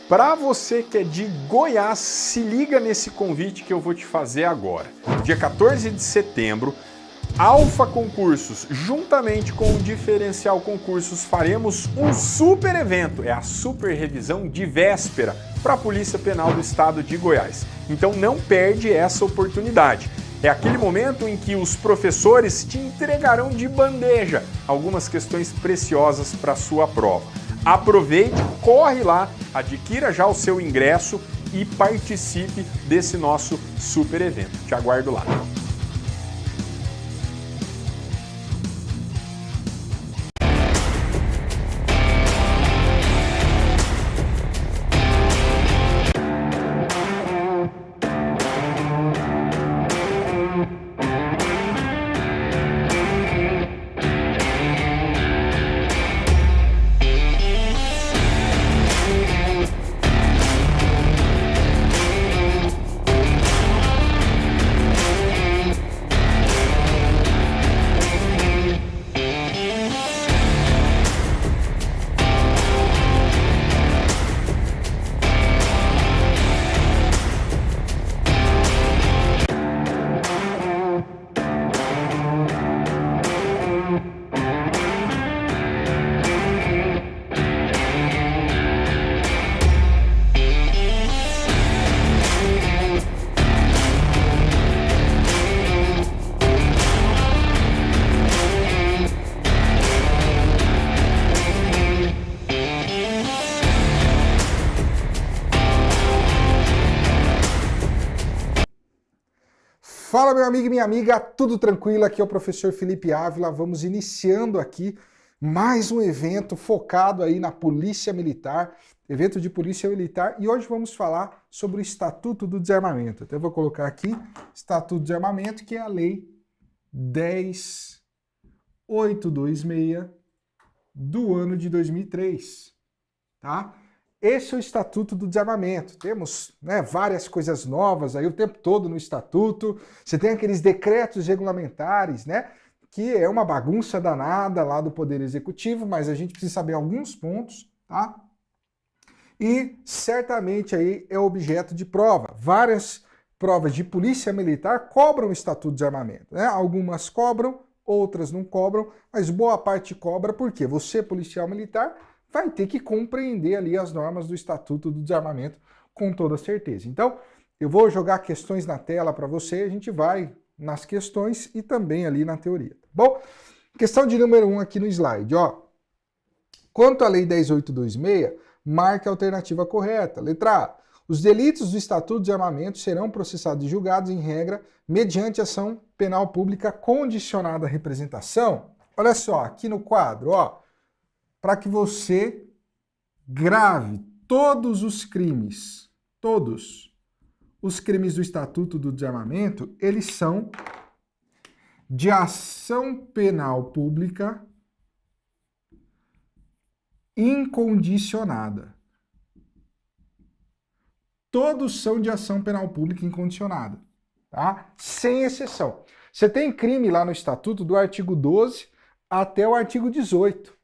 Para você que é de Goiás, se liga nesse convite que eu vou te fazer agora. Dia 14 de setembro, Alfa Concursos, juntamente com o Diferencial Concursos, faremos um super evento. É a super revisão de véspera para a Polícia Penal do Estado de Goiás. Então não perde essa oportunidade. É aquele momento em que os professores te entregarão de bandeja algumas questões preciosas para a sua prova. Aproveite, corre lá, adquira já o seu ingresso e participe desse nosso super evento. Te aguardo lá. Fala, meu amigo e minha amiga, tudo tranquilo? Aqui é o professor Felipe Ávila. Vamos iniciando aqui mais um evento focado aí na Polícia Militar, evento de Polícia Militar, e hoje vamos falar sobre o Estatuto do Desarmamento. Então eu vou colocar aqui Estatuto do Desarmamento, que é a Lei 10.826 do ano de 2003, tá? Esse é o Estatuto do Desarmamento. Temos várias coisas novas aí o tempo todo no Estatuto. Você tem aqueles decretos regulamentares, que é uma bagunça danada lá do Poder Executivo, mas a gente precisa saber alguns pontos, tá? E certamente aí é objeto de prova. Várias provas de Polícia Militar cobram o Estatuto do Desarmamento, né? Algumas cobram, outras não cobram, mas boa parte cobra porque você, policial militar, vai ter que compreender ali as normas do Estatuto do Desarmamento com toda certeza. Então, eu vou jogar questões na tela para você, a gente vai nas questões e também ali na teoria, tá bom? Questão de número 1 aqui no slide, ó. Quanto à Lei 10.826, marque a alternativa correta. Letra A. Os delitos do Estatuto do Desarmamento serão processados e julgados em regra mediante ação penal pública condicionada à representação. Olha só, aqui no quadro, ó. Para que você grave todos os crimes do Estatuto do Desarmamento, eles são de ação penal pública incondicionada. Todos são de ação penal pública incondicionada, tá? Sem exceção. Você tem crime lá no Estatuto do artigo 12 até o artigo 18.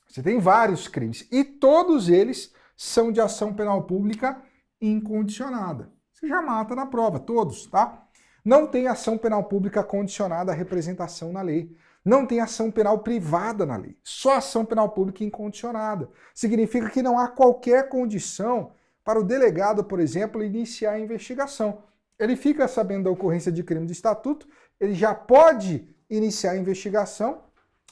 Você tem vários crimes e todos eles são de ação penal pública incondicionada. Você já mata na prova, todos, tá? Não tem ação penal pública condicionada à representação na lei. Não tem ação penal privada na lei. Só ação penal pública incondicionada. Significa que não há qualquer condição para o delegado, por exemplo, iniciar a investigação. Ele fica sabendo da ocorrência de crime do Estatuto, ele já pode iniciar a investigação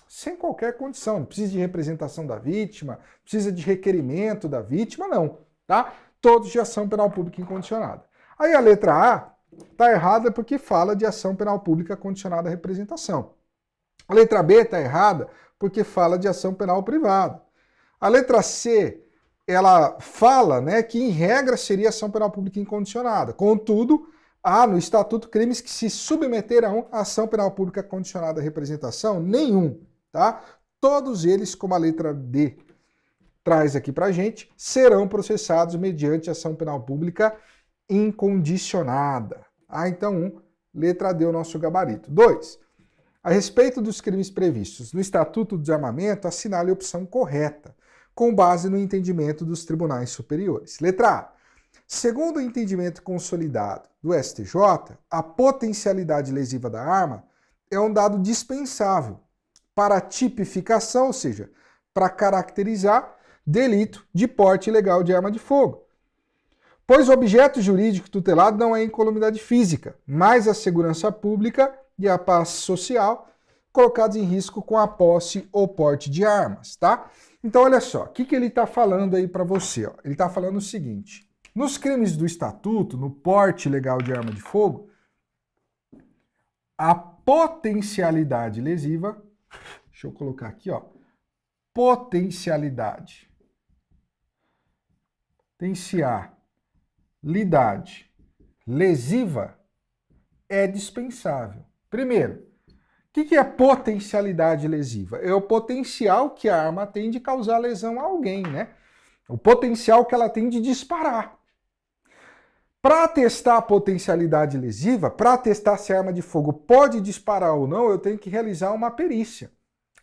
sem qualquer condição, não precisa de representação da vítima, precisa de requerimento da vítima, não, tá? Todos de ação penal pública incondicionada. Aí a letra A tá errada porque fala de ação penal pública condicionada à representação. A letra B tá errada porque fala de ação penal privada. A letra C, ela fala, que em regra seria ação penal pública incondicionada. Contudo, há no Estatuto crimes que se submeterão à ação penal pública condicionada à representação? Nenhum. Tá? Todos eles, como a letra D traz aqui pra gente, serão processados mediante ação penal pública incondicionada. Então, letra D é o nosso gabarito. 2. A respeito dos crimes previstos no Estatuto do Desarmamento, assinale a opção correta. com base no entendimento dos tribunais superiores. Letra A. Segundo o entendimento consolidado do STJ, a potencialidade lesiva da arma é um dado dispensável para a tipificação, ou seja, para caracterizar delito de porte ilegal de arma de fogo. Pois o objeto jurídico tutelado não é a incolumidade física, mas a segurança pública e a paz social colocados em risco com a posse ou porte de armas, tá? Então, olha só, o que ele está falando aí para você? Ó? Ele está falando o seguinte: nos crimes do Estatuto, no porte ilegal de arma de fogo, a potencialidade lesiva, deixa eu colocar aqui, ó, potencialidade lesiva é dispensável. Primeiro, o que é potencialidade lesiva? É o potencial que a arma tem de causar lesão a alguém, né? O potencial que ela tem de disparar. Para testar a potencialidade lesiva, para testar se a arma de fogo pode disparar ou não, eu tenho que realizar uma perícia.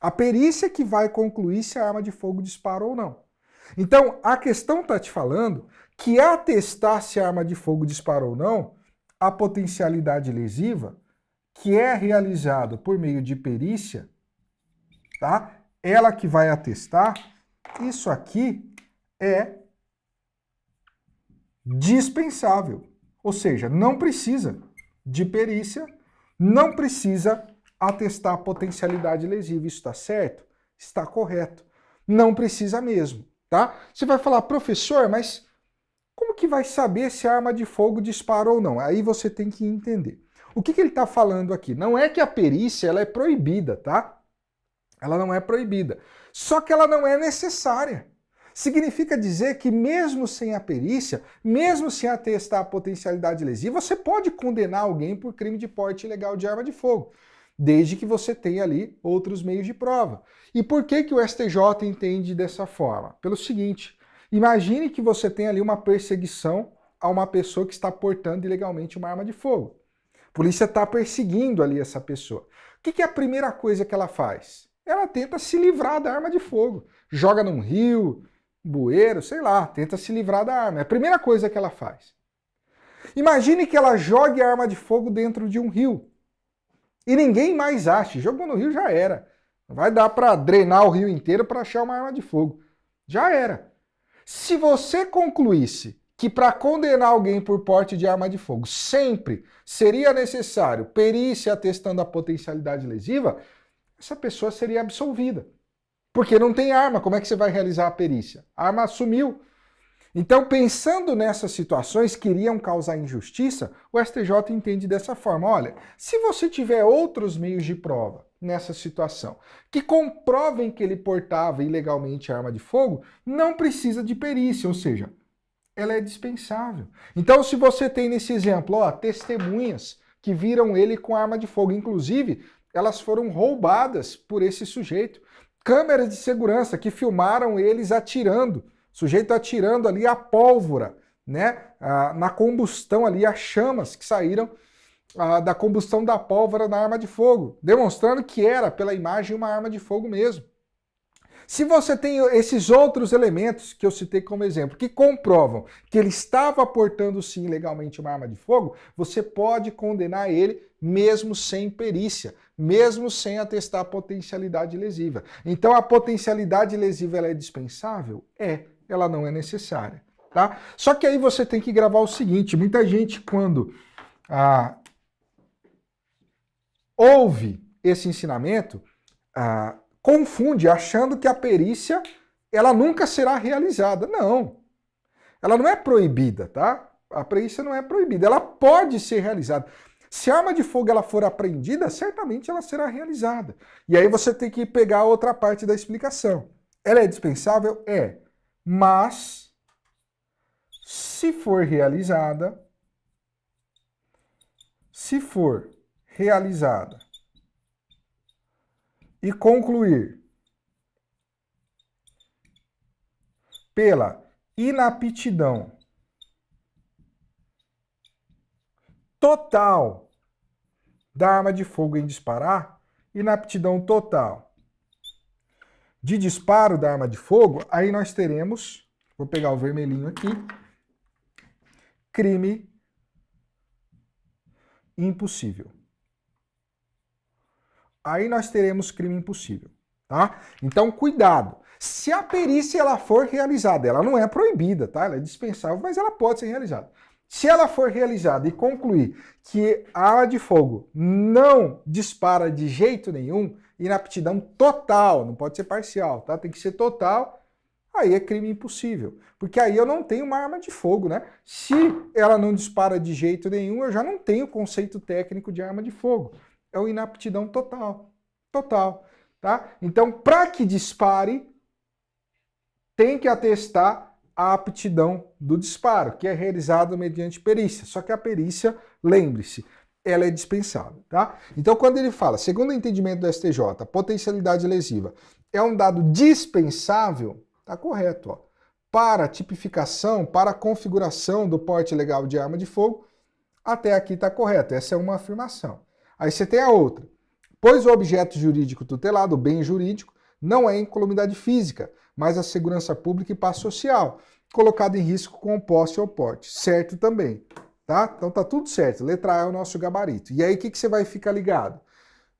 A perícia que vai concluir se a arma de fogo dispara ou não. Então, a questão está te falando que a testar se a arma de fogo dispara ou não, a potencialidade lesiva, que é realizada por meio de perícia, tá? Ela que vai atestar, isso aqui é dispensável. Ou seja, não precisa de perícia, não precisa atestar a potencialidade lesiva. Isso está certo? Está correto. Não precisa mesmo, tá? Você vai falar, professor, mas como que vai saber se a arma de fogo dispara ou não? Aí você tem que entender. O que ele está falando aqui? Não é que a perícia ela é proibida, tá? Ela não é proibida. Só que ela não é necessária. Significa dizer que mesmo sem a perícia, mesmo sem atestar a potencialidade lesiva, você pode condenar alguém por crime de porte ilegal de arma de fogo, desde que você tenha ali outros meios de prova. E por que o STJ entende dessa forma? Pelo seguinte, imagine que você tem ali uma perseguição a uma pessoa que está portando ilegalmente uma arma de fogo. A polícia está perseguindo ali essa pessoa. O que é a primeira coisa que ela faz? Ela tenta se livrar da arma de fogo. Joga num rio, bueiro, sei lá, tenta se livrar da arma. É a primeira coisa que ela faz. Imagine que ela jogue a arma de fogo dentro de um rio. E ninguém mais ache. Jogou no rio, já era. Não vai dar para drenar o rio inteiro para achar uma arma de fogo. Já era. Se você concluísse que para condenar alguém por porte de arma de fogo sempre seria necessário perícia atestando a potencialidade lesiva, essa pessoa seria absolvida. Porque não tem arma, como é que você vai realizar a perícia? A arma sumiu. Então, pensando nessas situações que iriam causar injustiça, o STJ entende dessa forma. Olha, se você tiver outros meios de prova nessa situação que comprovem que ele portava ilegalmente a arma de fogo, não precisa de perícia, ou seja, ela é dispensável. Então, se você tem nesse exemplo, ó, testemunhas que viram ele com arma de fogo, inclusive, elas foram roubadas por esse sujeito. Câmeras de segurança que filmaram eles atirando, o sujeito atirando ali a pólvora, né? Na combustão ali, as chamas que saíram da combustão da pólvora na arma de fogo, demonstrando que era, pela imagem, uma arma de fogo mesmo. Se você tem esses outros elementos que eu citei como exemplo, que comprovam que ele estava portando sim ilegalmente uma arma de fogo, você pode condenar ele mesmo sem perícia, mesmo sem atestar a potencialidade lesiva. Então a potencialidade lesiva ela é dispensável? É, ela não é necessária. Tá? Só que aí você tem que gravar o seguinte, muita gente quando ouve esse ensinamento, confunde achando que a perícia ela nunca será realizada. Não, ela não é proibida, tá? A perícia não é proibida, ela pode ser realizada. Se a arma de fogo ela for apreendida, certamente ela será realizada. E aí você tem que pegar outra parte da explicação. Ela é dispensável? É. Mas, se for realizada e concluir pela inaptidão total da arma de fogo em disparar, inaptidão total de disparo da arma de fogo, aí nós teremos, vou pegar o vermelhinho aqui, crime impossível. Aí nós teremos crime impossível, tá? Então, cuidado. Se a perícia ela for realizada, ela não é proibida, tá? Ela é dispensável, mas ela pode ser realizada. Se ela for realizada e concluir que a arma de fogo não dispara de jeito nenhum, inaptidão total, não pode ser parcial, tá? Tem que ser total, aí é crime impossível. Porque aí eu não tenho uma arma de fogo, né? Se ela não dispara de jeito nenhum, eu já não tenho conceito técnico de arma de fogo. É o inaptidão total. Total, tá? Então, para que dispare, tem que atestar a aptidão do disparo, que é realizado mediante perícia. Só que a perícia, lembre-se, ela é dispensável, tá? Então, quando ele fala, segundo o entendimento do STJ, potencialidade lesiva é um dado dispensável, tá correto, ó. Para a tipificação, para a configuração do porte legal de arma de fogo, até aqui tá correto. Essa é uma afirmação. Aí você tem a outra. Pois o objeto jurídico tutelado, o bem jurídico, não é incolumidade física, mas a segurança pública e paz social, colocado em risco com o posse ou porte. Certo também, tá? Então tá tudo certo. Letra A é o nosso gabarito. E aí o que você vai ficar ligado?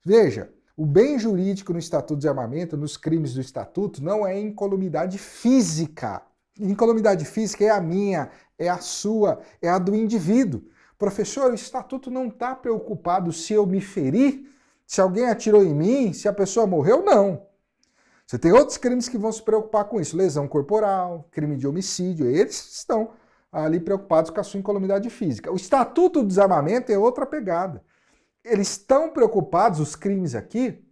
Veja, o bem jurídico no Estatuto de Desarmamento, nos crimes do Estatuto, não é incolumidade física. Incolumidade física é a minha, é a sua, é a do indivíduo. Professor, o Estatuto não está preocupado se eu me feri, se alguém atirou em mim, se a pessoa morreu, não. Você tem outros crimes que vão se preocupar com isso, lesão corporal, crime de homicídio, eles estão ali preocupados com a sua incolumidade física. O Estatuto do Desarmamento é outra pegada. Eles estão preocupados, os crimes aqui,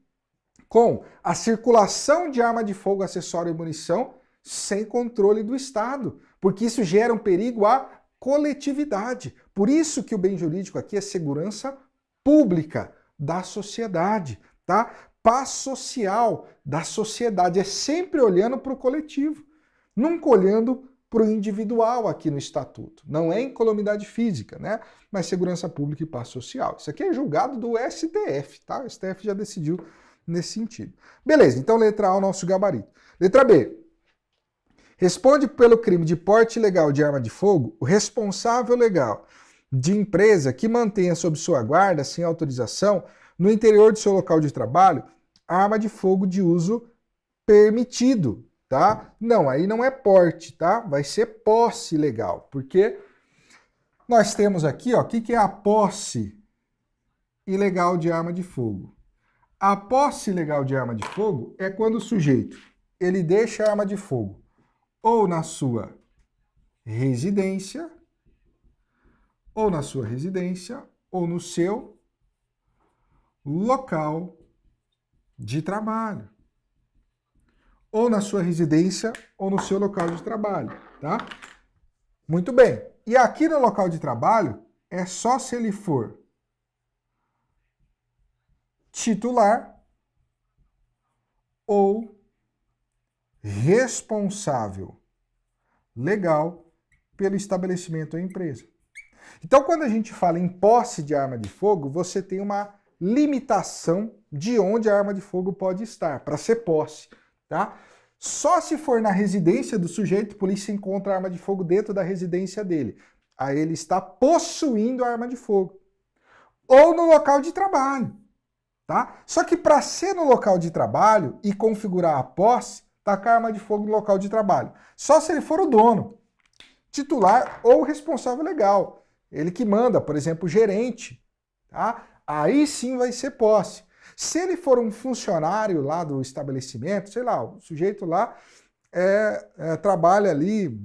com a circulação de arma de fogo, acessório e munição sem controle do Estado, porque isso gera um perigo à coletividade. Por isso que o bem jurídico aqui é segurança pública da sociedade, tá? Paz social da sociedade, é sempre olhando para o coletivo, nunca olhando para o individual aqui no Estatuto. Não é incolumidade física, né? Mas segurança pública e paz social. Isso aqui é julgado do STF, tá? O STF já decidiu nesse sentido. Beleza, então letra A é o nosso gabarito. Letra B. Responde pelo crime de porte ilegal de arma de fogo o responsável legal de empresa que mantenha sob sua guarda, sem autorização, no interior do seu local de trabalho, arma de fogo de uso permitido, tá? Não, aí não é porte, tá? Vai ser posse legal, porque nós temos aqui, ó, o que é a posse ilegal de arma de fogo? A posse ilegal de arma de fogo é quando o sujeito, ele deixa a arma de fogo ou na sua residência, ou no seu local de trabalho. Ou na sua residência, ou no seu local de trabalho, tá? Muito bem. E aqui no local de trabalho, é só se ele for titular ou responsável legal pelo estabelecimento ou empresa. Então, quando a gente fala em posse de arma de fogo, você tem uma limitação de onde a arma de fogo pode estar, para ser posse, tá? Só se for na residência do sujeito, a polícia encontra a arma de fogo dentro da residência dele. Aí ele está possuindo a arma de fogo. Ou no local de trabalho, tá? Só que para ser no local de trabalho e configurar a posse, tacar a arma de fogo no local de trabalho. Só se ele for o dono, titular ou responsável legal. Ele que manda, por exemplo, o gerente, tá? Aí sim vai ser posse. Se ele for um funcionário lá do estabelecimento, sei lá, o sujeito lá trabalha ali,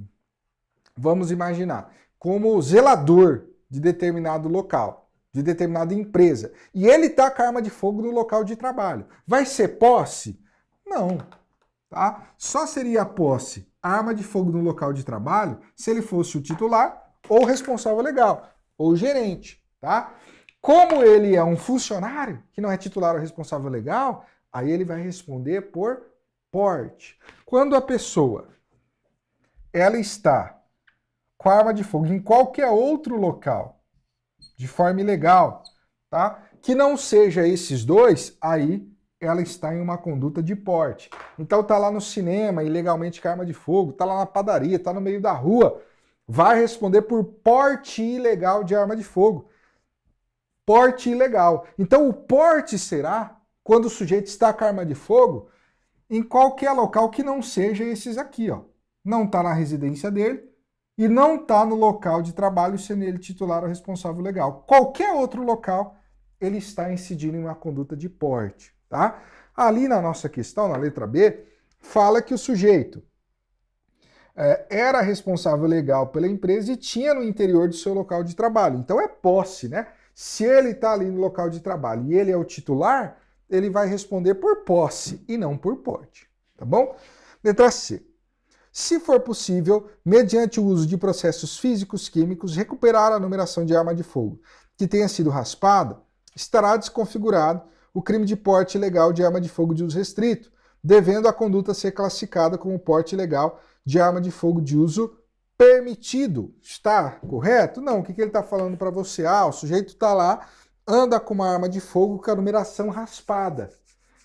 vamos imaginar, como zelador de determinado local, de determinada empresa, e ele tá com a arma de fogo no local de trabalho. Vai ser posse? Não. Tá? Só seria posse a arma de fogo no local de trabalho se ele fosse o titular ou o responsável legal, ou o gerente, tá? Como ele é um funcionário, que não é titular ou responsável legal, aí ele vai responder por porte. Quando a pessoa ela está com a arma de fogo em qualquer outro local, de forma ilegal, tá? Que não seja esses dois, aí ela está em uma conduta de porte. Então tá lá no cinema, ilegalmente com arma de fogo, tá lá na padaria, tá no meio da rua, vai responder por porte ilegal de arma de fogo. Porte ilegal. Então o porte será quando o sujeito está com a arma de fogo em qualquer local que não seja esses aqui, ó. Não está na residência dele e não está no local de trabalho, sendo ele titular ou responsável legal. Qualquer outro local, ele está incidindo em uma conduta de porte, tá? Ali na nossa questão, na letra B, fala que o sujeito era responsável legal pela empresa e tinha no interior do seu local de trabalho. Então é posse, né? Se ele está ali no local de trabalho e ele é o titular, ele vai responder por posse e não por porte, tá bom? Letra C. Se for possível, mediante o uso de processos físicos, químicos, recuperar a numeração de arma de fogo que tenha sido raspada, estará desconfigurado o crime de porte ilegal de arma de fogo de uso restrito, devendo a conduta ser classificada como porte ilegal de arma de fogo de uso permitido. Está correto? Não. O que ele está falando para você? Ah, o sujeito está lá, anda com uma arma de fogo com a numeração raspada.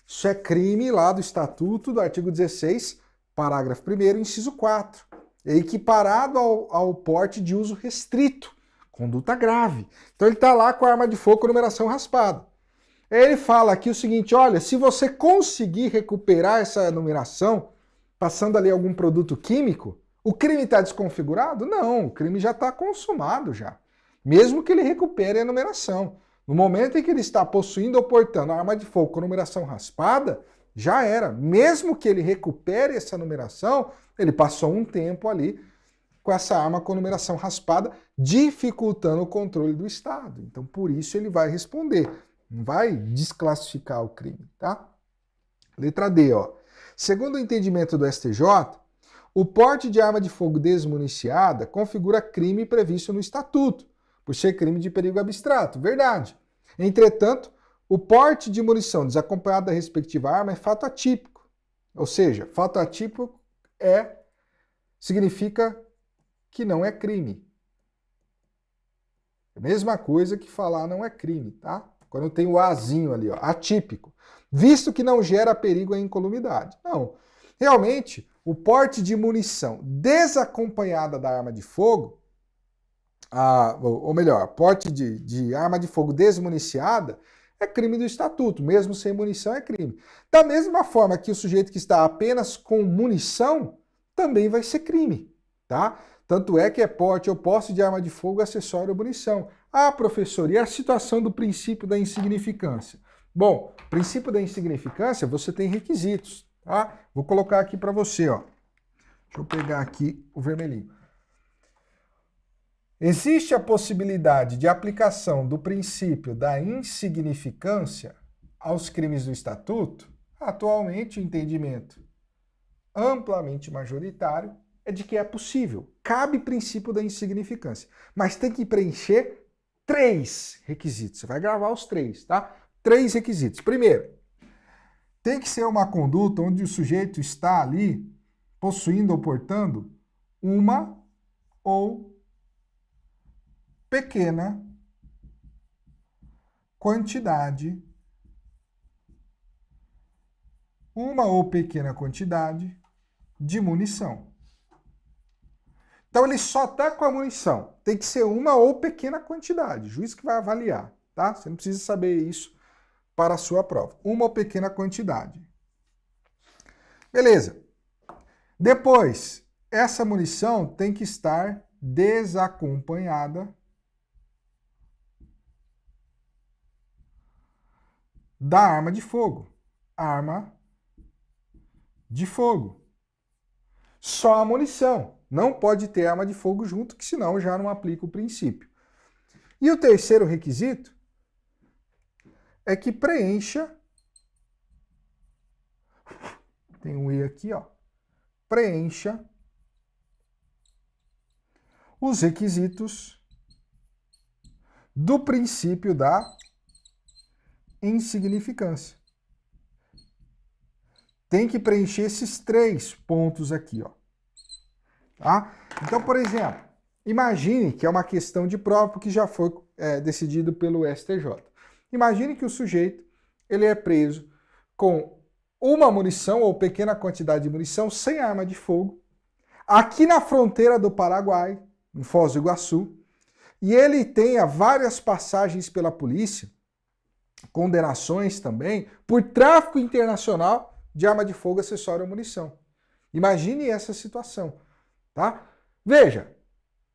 Isso é crime lá do Estatuto, do artigo 16, parágrafo 1º, inciso 4. É equiparado ao porte de uso restrito. Conduta grave. Então ele está lá com a arma de fogo com a numeração raspada. Ele fala aqui o seguinte, olha, se você conseguir recuperar essa numeração, passando ali algum produto químico, o crime está desconfigurado? Não, o crime já está consumado já. Mesmo que ele recupere a numeração. No momento em que ele está possuindo ou portando a arma de fogo com numeração raspada, já era. Mesmo que ele recupere essa numeração, ele passou um tempo ali com essa arma com numeração raspada, dificultando o controle do Estado. Então, por isso ele vai responder. Não vai desclassificar o crime, tá? Letra D, ó. Segundo o entendimento do STJ, o porte de arma de fogo desmuniciada configura crime previsto no Estatuto, por ser crime de perigo abstrato. Verdade. Entretanto, o porte de munição desacompanhado da respectiva arma é fato atípico. Ou seja, fato atípico significa que não é crime. É a mesma coisa que falar não é crime, tá? Quando tem o azinho ali, ó, atípico. Visto que não gera perigo à incolumidade. Não. Realmente, o porte de munição desacompanhada da arma de fogo, ou melhor, porte de arma de fogo desmuniciada, é crime do Estatuto. Mesmo sem munição é crime. Da mesma forma que o sujeito que está apenas com munição também vai ser crime, tá? Tanto é que é porte ou posse de arma de fogo, acessório ou munição. Ah, professor, e a situação do princípio da insignificância? Bom, princípio da insignificância, você tem requisitos, tá? Vou colocar aqui para você, ó. Deixa eu pegar aqui o vermelhinho. Existe a possibilidade de aplicação do princípio da insignificância aos crimes do Estatuto? Atualmente, o entendimento amplamente majoritário é de que é possível. Cabe princípio da insignificância, mas tem que preencher 3 requisitos. Você vai gravar os 3, tá? 3 requisitos. Primeiro, tem que ser uma conduta onde o sujeito está ali possuindo ou portando uma ou pequena quantidade de munição. Então ele só está com a munição. Tem que ser uma ou pequena quantidade. O juiz que vai avaliar, tá? Você não precisa saber isso para a sua prova. Uma ou pequena quantidade. Beleza. Depois, essa munição tem que estar desacompanhada da arma de fogo. Arma de fogo. Só a munição. Não pode ter arma de fogo junto, que senão já não aplica o princípio. E o terceiro requisito é que preencha, tem um E aqui, ó, preencha os requisitos do princípio da insignificância. Tem que preencher esses 3 pontos aqui, ó. Tá? Então, por exemplo, imagine que é uma questão de prova, porque já foi decidido pelo STJ. Imagine que o sujeito ele é preso com uma munição ou pequena quantidade de munição sem arma de fogo, aqui na fronteira do Paraguai, em Foz do Iguaçu, e ele tenha várias passagens pela polícia, condenações também, por tráfico internacional de arma de fogo, acessório ou munição. Imagine essa situação, tá? Veja,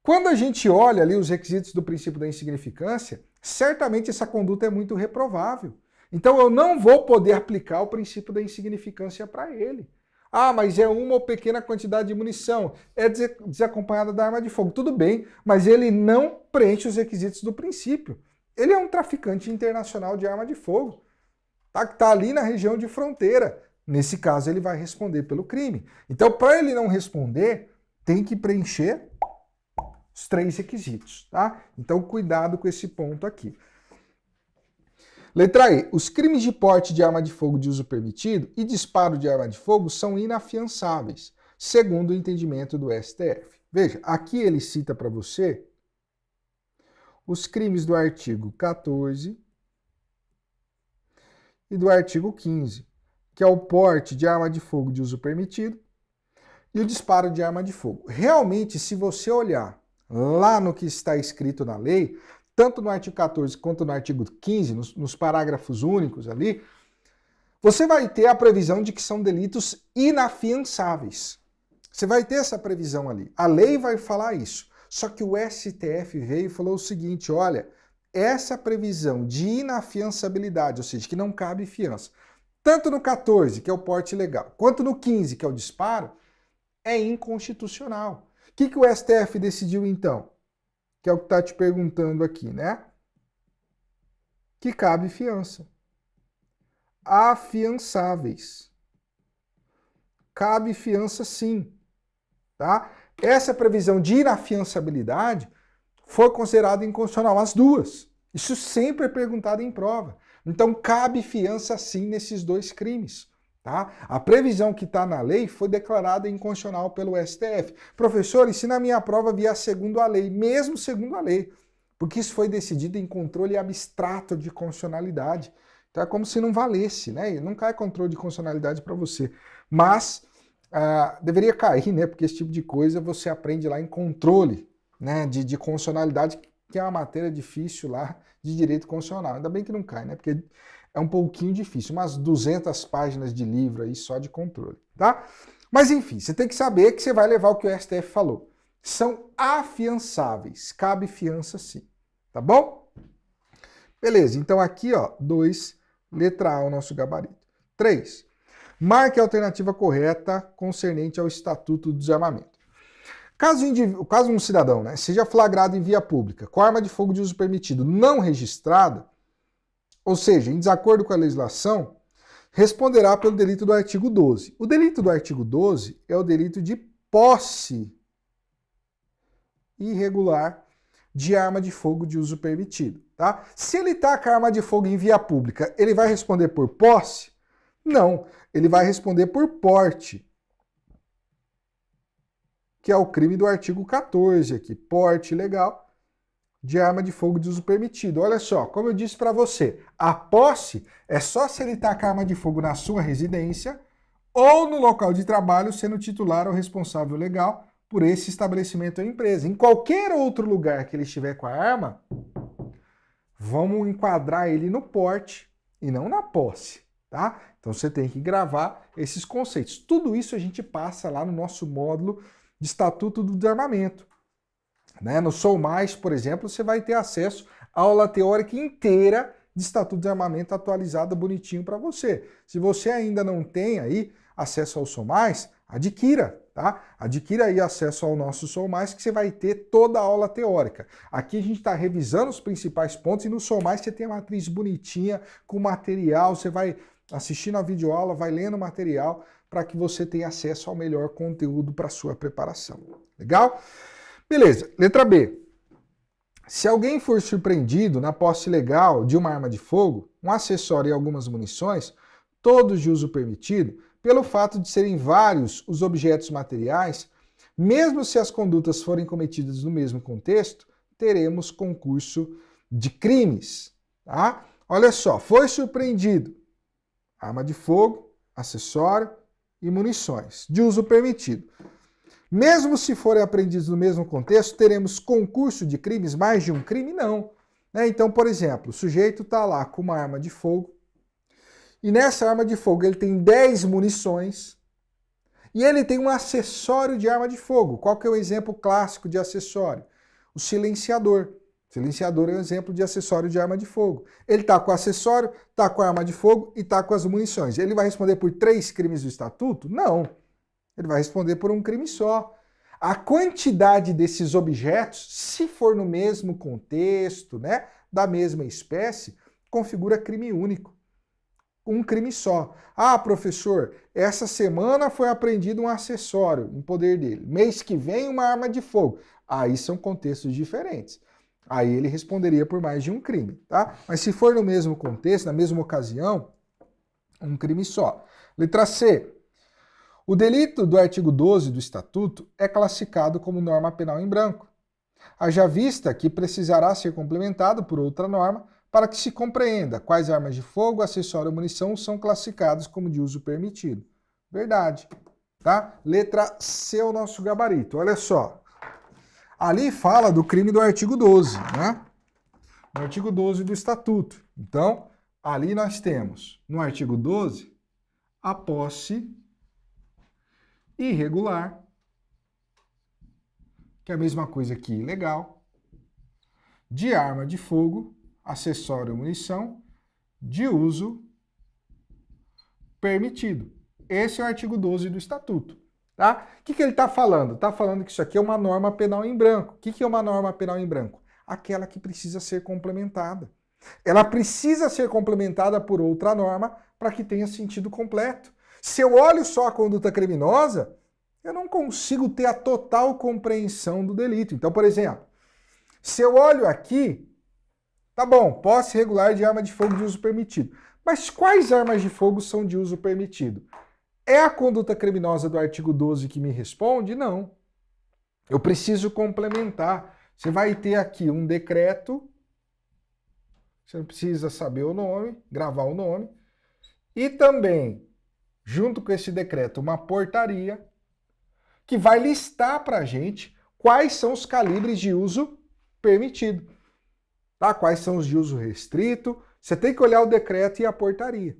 quando a gente olha ali os requisitos do princípio da insignificância, certamente essa conduta é muito reprovável. Então eu não vou poder aplicar o princípio da insignificância para ele. Ah, mas é uma ou pequena quantidade de munição, é desacompanhada da arma de fogo. Tudo bem, mas ele não preenche os requisitos do princípio. Ele é um traficante internacional de arma de fogo, tá? Que está ali na região de fronteira. Nesse caso, ele vai responder pelo crime. Então, para ele não responder, tem que preencher os 3 requisitos, tá? Então, cuidado com esse ponto aqui. Letra E. Os crimes de porte de arma de fogo de uso permitido e disparo de arma de fogo são inafiançáveis, segundo o entendimento do STF. Veja, aqui ele cita para você os crimes do artigo 14 e do artigo 15, que é o porte de arma de fogo de uso permitido e o disparo de arma de fogo. Realmente, se você olhar lá no que está escrito na lei, tanto no artigo 14 quanto no artigo 15, nos parágrafos únicos ali, você vai ter a previsão de que são delitos inafiançáveis. Você vai ter essa previsão ali. A lei vai falar isso. Só que o STF veio e falou o seguinte, olha, essa previsão de inafiançabilidade, ou seja, que não cabe fiança, tanto no 14, que é o porte ilegal, quanto no 15, que é o disparo, é inconstitucional. O que o STF decidiu então? Que é o que está te perguntando aqui, né? Que cabe fiança. Afiançáveis. Cabe fiança sim, tá? Essa previsão de inafiançabilidade foi considerada inconstitucional, as duas. Isso sempre é perguntado em prova. Então cabe fiança sim nesses 2 crimes. Tá? A previsão que está na lei foi declarada inconstitucional pelo STF. Professor, e se na minha prova vier segundo a lei? Mesmo segundo a lei. Porque isso foi decidido em controle abstrato de constitucionalidade. Então é como se não valesse, né? E não cai controle de constitucionalidade para você. Mas deveria cair, né? Porque esse tipo de coisa você aprende lá em controle, né? de constitucionalidade, que é uma matéria difícil lá de direito constitucional. Ainda bem que não cai, né? Porque é um pouquinho difícil, umas 200 páginas de livro aí só de controle, tá? Mas enfim, você tem que saber que você vai levar o que o STF falou. São afiançáveis, cabe fiança sim, tá bom? Beleza, então aqui, ó, 2, letra A, o nosso gabarito. 3, marque a alternativa correta concernente ao Estatuto do Desarmamento. Caso um cidadão, né, seja flagrado em via pública com arma de fogo de uso permitido não registrada, ou seja, em desacordo com a legislação, responderá pelo delito do artigo 12. O delito do artigo 12 é o delito de posse irregular de arma de fogo de uso permitido. Tá? Se ele está com a arma de fogo em via pública, ele vai responder por posse? Não, ele vai responder por porte, que é o crime do artigo 14 aqui, porte ilegal de arma de fogo de uso permitido. Olha só, como eu disse para você, a posse é só se ele está com a arma de fogo na sua residência ou no local de trabalho, sendo titular ou responsável legal por esse estabelecimento ou empresa. Em qualquer outro lugar que ele estiver com a arma, vamos enquadrar ele no porte e não na posse, tá? Então você tem que gravar esses conceitos. Tudo isso a gente passa lá no nosso módulo de Estatuto do Desarmamento. Né? No Sou Mais, por exemplo, você vai ter acesso à aula teórica inteira de Estatuto de Armamento atualizada bonitinho para você. Se você ainda não tem aí acesso ao Sou Mais, adquira, tá? Adquira aí acesso ao nosso Sou Mais, que você vai ter toda a aula teórica. Aqui a gente está revisando os principais pontos e no Sou Mais você tem a matriz bonitinha com material, você vai assistindo a videoaula, vai lendo o material para que você tenha acesso ao melhor conteúdo para sua preparação. Legal? Beleza, letra B. Se alguém for surpreendido na posse ilegal de uma arma de fogo, um acessório e algumas munições, todos de uso permitido, pelo fato de serem vários os objetos materiais, mesmo se as condutas forem cometidas no mesmo contexto, teremos concurso de crimes. Tá? Olha só, foi surpreendido Arma de fogo, acessório e munições, de uso permitido. Mesmo se forem apreendidos no mesmo contexto, teremos concurso de crimes, mais de um crime? Não. Então, por exemplo, o sujeito está lá com uma arma de fogo, e nessa arma de fogo ele tem 10 munições, e ele tem um acessório de arma de fogo. Qual que é o exemplo clássico de acessório? O silenciador. O silenciador é um exemplo de acessório de arma de fogo. Ele está com o acessório, está com a arma de fogo e está com as munições. Ele vai responder por 3 crimes do estatuto? Não. Ele vai responder por um crime só. A quantidade desses objetos, se for no mesmo contexto, né, da mesma espécie, configura crime único. Um crime só. Ah, professor, essa semana foi apreendido um acessório em poder dele. Mês que vem, uma arma de fogo. Aí são contextos diferentes. Aí ele responderia por mais de um crime, tá? Mas se for no mesmo contexto, na mesma ocasião, um crime só. Letra C. O delito do artigo 12 do Estatuto é classificado como norma penal em branco. Haja vista que precisará ser complementado por outra norma para que se compreenda quais armas de fogo, acessório ou munição são classificados como de uso permitido. Verdade, tá? Letra C é o nosso gabarito. Olha só. Ali fala do crime do artigo 12, né? No artigo 12 do Estatuto. Então, ali nós temos, no artigo 12, a posse irregular, que é a mesma coisa que ilegal, de arma de fogo, acessório ou munição, de uso permitido. Esse é o artigo 12 do Estatuto. Tá? O que ele está falando? Está falando que isso aqui é uma norma penal em branco. O que é uma norma penal em branco? Aquela que precisa ser complementada. Ela precisa ser complementada por outra norma para que tenha sentido completo. Se eu olho só a conduta criminosa, eu não consigo ter a total compreensão do delito. Então, por exemplo, se eu olho aqui, tá bom, posse irregular de arma de fogo de uso permitido. Mas quais armas de fogo são de uso permitido? É a conduta criminosa do artigo 12 que me responde? Não. Eu preciso complementar. Você vai ter aqui um decreto, você não precisa saber o nome, gravar o nome, e também, junto com esse decreto, uma portaria que vai listar para a gente quais são os calibres de uso permitido. Tá? Quais são os de uso restrito. Você tem que olhar o decreto e a portaria.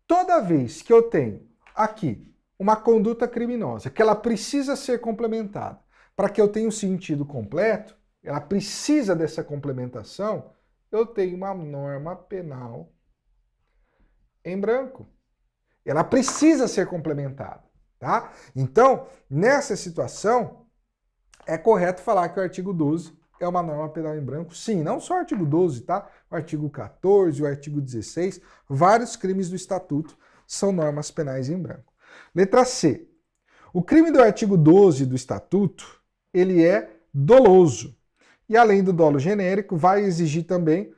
Toda vez que eu tenho aqui uma conduta criminosa, que ela precisa ser complementada para que eu tenha um sentido completo, ela precisa dessa complementação, eu tenho uma norma penal em branco. Ela precisa ser complementada, tá? Então, nessa situação, é correto falar que o artigo 12 é uma norma penal em branco. Sim, não só o artigo 12, tá? O artigo 14, o artigo 16, vários crimes do Estatuto são normas penais em branco. Letra C. O crime do artigo 12 do Estatuto, ele é doloso. E além do dolo genérico, vai exigir também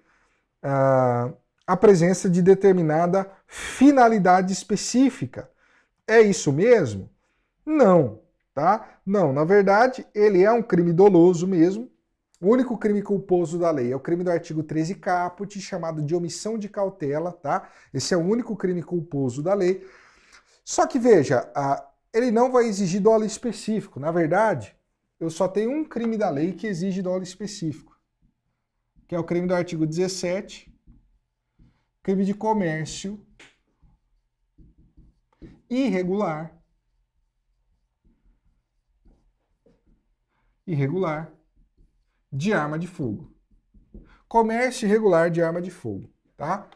a presença de determinada finalidade específica. É isso mesmo? Não, tá? Não, na verdade, ele é um crime doloso mesmo. O único crime culposo da lei é o crime do artigo 13 caput, chamado de omissão de cautela, tá? Esse é o único crime culposo da lei. Só que, veja, ele não vai exigir dolo específico. Na verdade, eu só tenho um crime da lei que exige dolo específico, que é o crime do artigo 17, crime de comércio irregular de arma de fogo. Comércio irregular de arma de fogo, tá?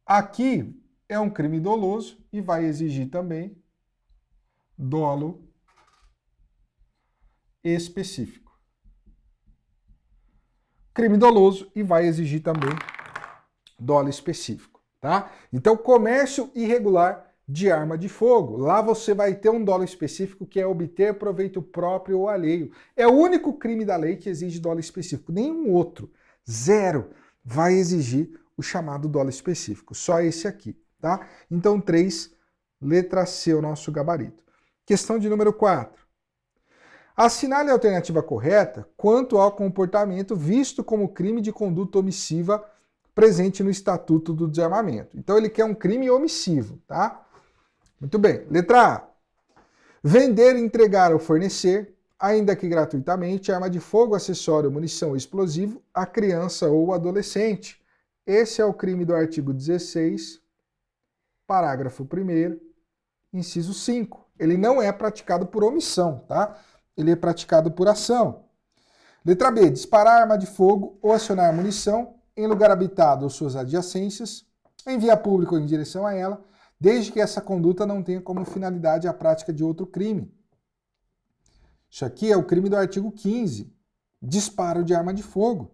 Aqui é um crime doloso e vai exigir também dolo específico. Crime doloso e vai exigir também dolo específico, tá? Então, comércio irregular de arma de fogo. Lá você vai ter um dolo específico que é obter proveito próprio ou alheio. É o único crime da lei que exige dolo específico. Nenhum outro, zero, vai exigir o chamado dolo específico. Só esse aqui, tá? Então, 3, letra C, o nosso gabarito. Questão de número 4. Assinale a alternativa correta quanto ao comportamento visto como crime de conduta omissiva presente no Estatuto do Desarmamento. Então ele quer um crime omissivo, tá? Muito bem. Letra A. Vender, entregar ou fornecer, ainda que gratuitamente, arma de fogo, acessório, munição ou explosivo a criança ou adolescente. Esse é o crime do artigo 16, parágrafo 1º, inciso 5. Ele não é praticado por omissão, tá? Ele é praticado por ação. Letra B. Disparar arma de fogo ou acionar munição em lugar habitado ou suas adjacências, em via pública ou em direção a ela, desde que essa conduta não tenha como finalidade a prática de outro crime. Isso aqui é o crime do artigo 15, disparo de arma de fogo.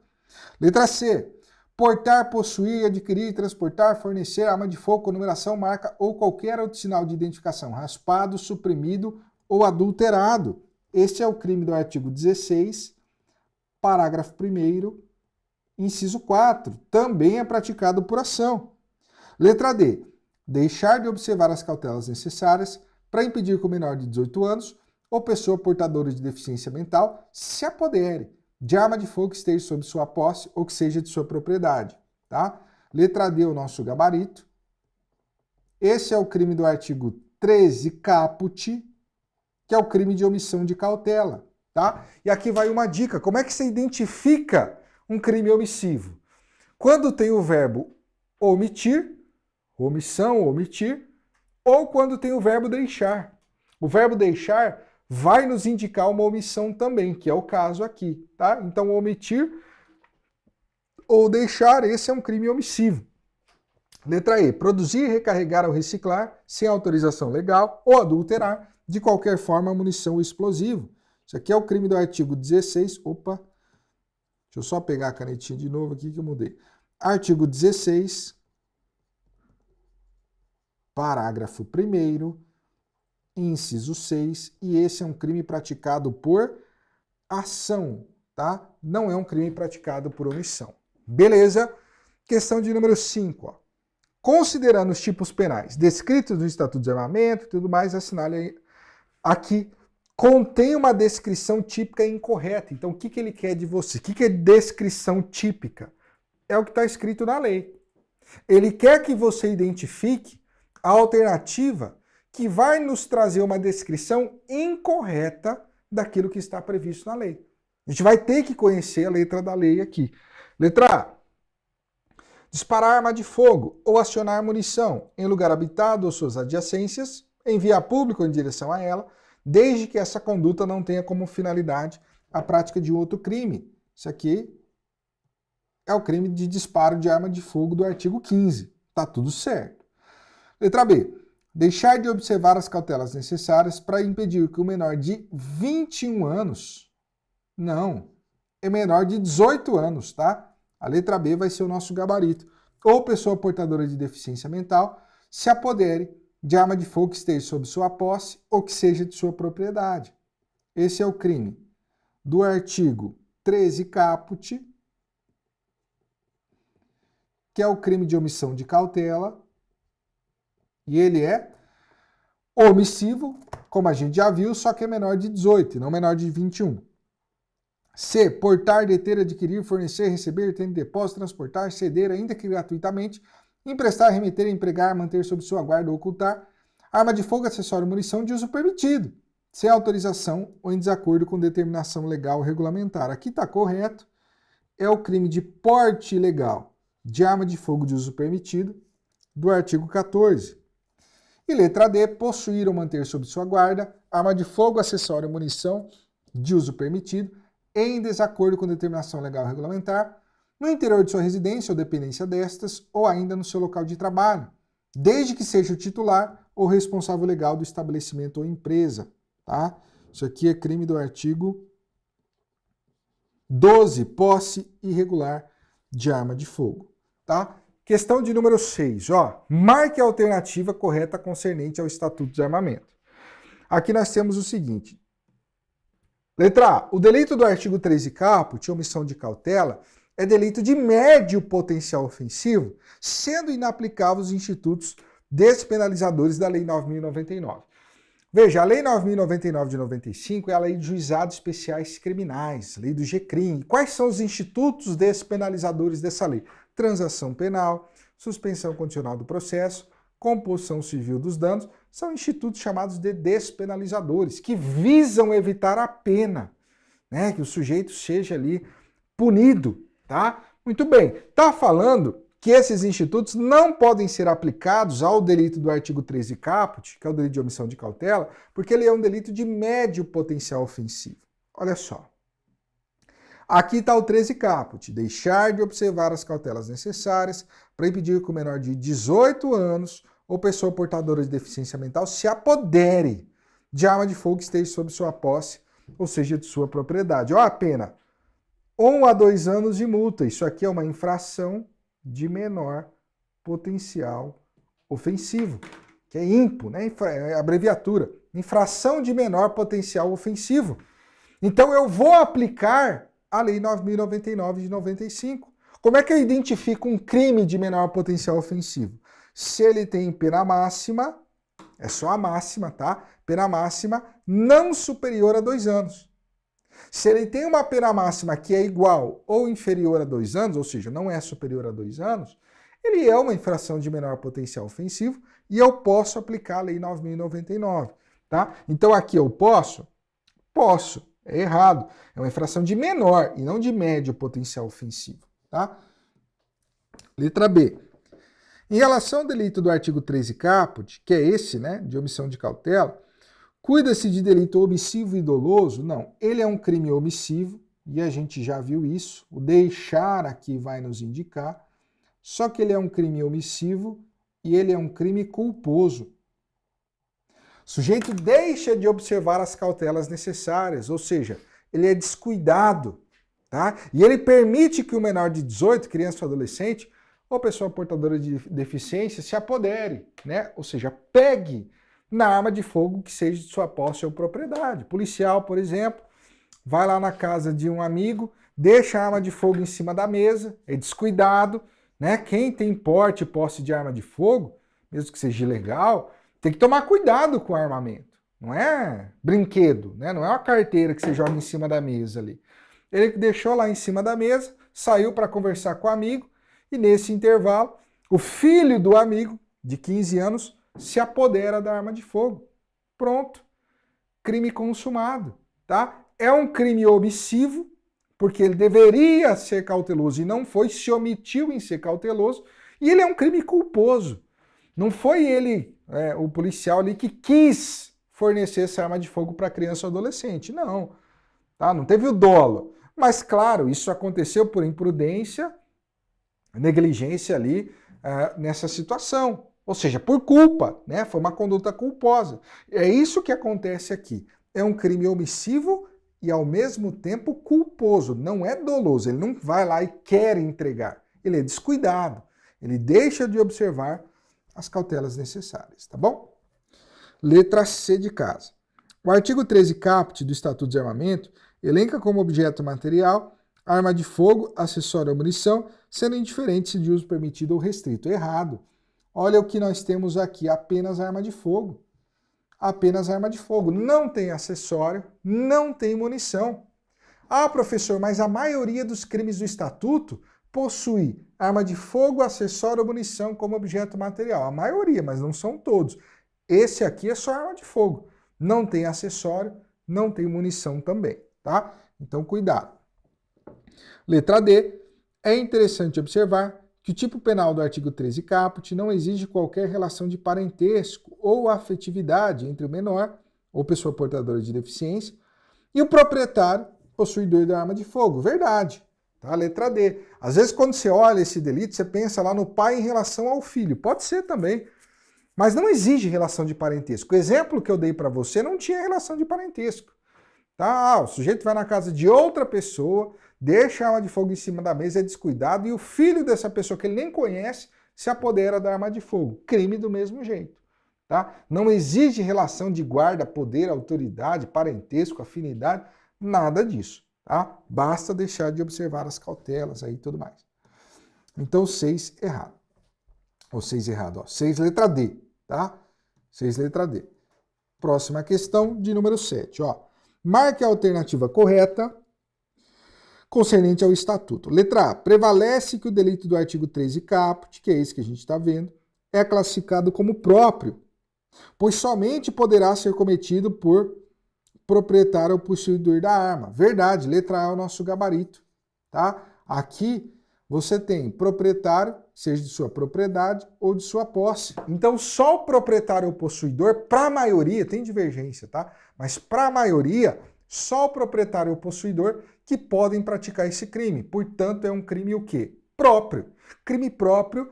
Letra C. Portar, possuir, adquirir, transportar, fornecer arma de fogo com numeração, marca ou qualquer outro sinal de identificação raspado, suprimido ou adulterado. Este é o crime do artigo 16, parágrafo 1º, inciso 4. Também é praticado por ação. Letra D. Deixar de observar as cautelas necessárias para impedir que o menor de 18 anos ou pessoa portadora de deficiência mental se apodere de arma de fogo que esteja sob sua posse ou que seja de sua propriedade, tá? Letra D, o nosso gabarito. Esse é o crime do artigo 13 caput, que é o crime de omissão de cautela, tá? E aqui vai uma dica, como é que você identifica um crime omissivo? Quando tem o verbo omitir, omissão, omitir, ou quando tem o verbo deixar. O verbo deixar vai nos indicar uma omissão também, que é o caso aqui, tá? Então, omitir ou deixar, esse é um crime omissivo. Letra E. Produzir, recarregar ou reciclar, sem autorização legal, ou adulterar, de qualquer forma, munição ou explosivo. Isso aqui é o crime do artigo 16. Opa! Deixa eu só pegar a canetinha de novo aqui que eu mudei. Artigo 16, parágrafo 1º, inciso 6, e esse é um crime praticado por ação, tá? Não é um crime praticado por omissão. Beleza? Questão de número 5, ó. Considerando os tipos penais descritos no Estatuto de Desarmamento e tudo mais, assinale aí. Aqui contém uma descrição típica incorreta. Então, o que ele quer de você? O que é descrição típica? É o que está escrito na lei. Ele quer que você identifique a alternativa que vai nos trazer uma descrição incorreta daquilo que está previsto na lei. A gente vai ter que conhecer a letra da lei aqui. Letra A. Disparar arma de fogo ou acionar munição em lugar habitado ou suas adjacências, em via pública ou em direção a ela, desde que essa conduta não tenha como finalidade a prática de outro crime. Isso aqui é o crime de disparo de arma de fogo do artigo 15. Tá tudo certo. Letra B. Deixar de observar as cautelas necessárias para impedir que o menor de 21 anos, não, é menor de 18 anos, tá? A letra B vai ser o nosso gabarito. Ou pessoa portadora de deficiência mental se apodere de arma de fogo que esteja sob sua posse ou que seja de sua propriedade. Esse é o crime do artigo 13 caput, que é o crime de omissão de cautela, e ele é omissivo, como a gente já viu, só que é menor de 18 e não menor de 21. C. Portar, deter, adquirir, fornecer, receber, ter em depósito, transportar, ceder, ainda que gratuitamente, emprestar, remeter, empregar, manter sob sua guarda ou ocultar arma de fogo, acessório, munição de uso permitido, sem autorização ou em desacordo com determinação legal ou regulamentar. Aqui está correto, é o crime de porte ilegal de arma de fogo de uso permitido, do artigo 14. E letra D, possuir ou manter sob sua guarda arma de fogo, acessório, munição de uso permitido, em desacordo com determinação legal ou regulamentar, no interior de sua residência ou dependência destas, ou ainda no seu local de trabalho, desde que seja o titular ou responsável legal do estabelecimento ou empresa, tá? Isso aqui é crime do artigo 12, posse irregular de arma de fogo, tá? Questão de número 6, ó. Marque a alternativa correta concernente ao Estatuto de Armamento. Aqui nós temos o seguinte. Letra A. O delito do artigo 13 caput, omissão de cautela, é delito de médio potencial ofensivo, sendo inaplicáveis os institutos despenalizadores da Lei 9.099. Veja, a Lei 9.099 de 95 é a Lei de Juizados Especiais Criminais, Lei do GCRIM. Quais são os institutos despenalizadores dessa lei? Transação penal, suspensão condicional do processo, composição civil dos danos, são institutos chamados de despenalizadores, que visam evitar a pena, né? Que o sujeito seja ali punido, tá? Muito bem, tá falando que esses institutos não podem ser aplicados ao delito do artigo 13 caput, que é o delito de omissão de cautela, porque ele é um delito de médio potencial ofensivo. Olha só. Aqui está o 13 caput, deixar de observar as cautelas necessárias para impedir que o menor de 18 anos ou pessoa portadora de deficiência mental se apodere de arma de fogo que esteja sob sua posse, ou seja, de sua propriedade. Olha a pena, 1 a 2 anos de multa. Isso aqui é uma infração de menor potencial ofensivo, que é IMPO, né? É a abreviatura, infração de menor potencial ofensivo. Então eu vou aplicar a Lei 9.099 de 95. Como é que eu identifico um crime de menor potencial ofensivo? Se ele tem pena máxima, é só a máxima, tá? Pena máxima não superior a 2 anos. Se ele tem uma pena máxima que é igual ou inferior a 2 anos, ou seja, não é superior a 2 anos, ele é uma infração de menor potencial ofensivo e eu posso aplicar a Lei 9.099, tá? Então aqui eu posso? Posso, é errado. É uma infração de menor e não de médio potencial ofensivo, tá? Letra B. Em relação ao delito do artigo 13 caput, que é esse, né, de omissão de cautela, cuida-se de delito omissivo e doloso? Não, ele é um crime omissivo, e a gente já viu isso, o deixar aqui vai nos indicar, só que ele é um crime omissivo e ele é um crime culposo. O sujeito deixa de observar as cautelas necessárias, ou seja, ele é descuidado, tá? E ele permite que o menor de 18, criança ou adolescente, ou pessoa portadora de deficiência, se apodere, né? Ou seja, pegue na arma de fogo que seja de sua posse ou propriedade. Policial, por exemplo, vai lá na casa de um amigo, deixa a arma de fogo em cima da mesa, é descuidado, né? Quem tem porte e posse de arma de fogo, mesmo que seja ilegal, tem que tomar cuidado com o armamento. Não é brinquedo, né? Não é uma carteira que você joga em cima da mesa ali. Ele deixou lá em cima da mesa, saiu para conversar com o amigo e nesse intervalo, o filho do amigo, de 15 anos, se apodera da arma de fogo. Pronto. Crime consumado, tá? É um crime omissivo, porque ele deveria ser cauteloso e não foi, se omitiu em ser cauteloso, e ele é um crime culposo. Não foi ele, o policial ali, que quis fornecer essa arma de fogo para criança ou adolescente. Não. Tá? Não teve o dolo. Mas, claro, isso aconteceu por imprudência, negligência ali nessa situação. Ou seja, por culpa, né? Foi uma conduta culposa. É isso que acontece aqui. É um crime omissivo e, ao mesmo tempo, culposo. Não é doloso. Ele não vai lá e quer entregar. Ele é descuidado. Ele deixa de observar as cautelas necessárias, tá bom? Letra C de casa. O artigo 13 caput do Estatuto de Armamento elenca como objeto material arma de fogo, acessório ou munição, sendo indiferente se de uso permitido ou restrito. Errado. Olha o que nós temos aqui, apenas arma de fogo. Apenas arma de fogo. Não tem acessório, não tem munição. Ah, professor, mas a maioria dos crimes do Estatuto possui arma de fogo, acessório ou munição como objeto material. A maioria, mas não são todos. Esse aqui é só arma de fogo. Não tem acessório, não tem munição também, tá? Então, cuidado. Letra D. É interessante observar que o tipo penal do artigo 13 caput não exige qualquer relação de parentesco ou afetividade entre o menor, ou pessoa portadora de deficiência, e o proprietário, possuidor da arma de fogo. Verdade. Tá? Letra D. Às vezes, quando você olha esse delito, você pensa lá no pai em relação ao filho. Pode ser também. Mas não exige relação de parentesco. O exemplo que eu dei para você não tinha relação de parentesco. Tá? O sujeito vai na casa de outra pessoa, deixa a arma de fogo em cima da mesa, é descuidado, e o filho dessa pessoa que ele nem conhece se apodera da arma de fogo. Crime do mesmo jeito. Tá? Não exige relação de guarda, poder, autoridade, parentesco, afinidade, nada disso. Tá? Basta deixar de observar as cautelas aí e tudo mais. Então, 6 errado. Ou 6 errado, ó. 6 letra D, tá? 6 letra D. Próxima questão, de número 7. Ó. Marque a alternativa correta concernente ao Estatuto. Letra A. Prevalece que o delito do artigo 13 caput, que é esse que a gente está vendo, é classificado como próprio, pois somente poderá ser cometido por proprietário ou possuidor da arma. Verdade, letra A é o nosso gabarito. Tá? Aqui você tem proprietário, seja de sua propriedade ou de sua posse. Então, só o proprietário ou possuidor, para a maioria, tem divergência, tá? Mas para a maioria, só o proprietário ou possuidor que podem praticar esse crime. Portanto, é um crime o quê? Próprio. Crime próprio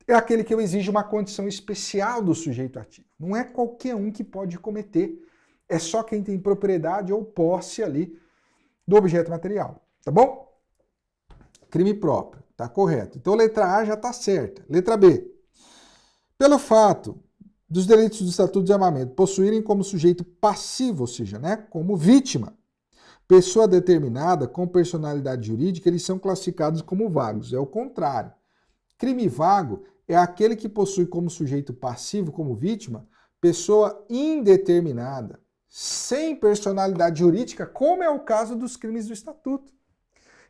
é aquele que eu exijo uma condição especial do sujeito ativo. Não é qualquer um que pode cometer. É só quem tem propriedade ou posse ali do objeto material. Tá bom? Crime próprio. Tá correto. Então, letra A já está certa. Letra B. Pelo fato dos delitos do Estatuto de Desarmamento possuírem como sujeito passivo, ou seja, né, como vítima, pessoa determinada com personalidade jurídica, eles são classificados como vagos. É o contrário. Crime vago é aquele que possui como sujeito passivo, como vítima, pessoa indeterminada, sem personalidade jurídica, como é o caso dos crimes do Estatuto.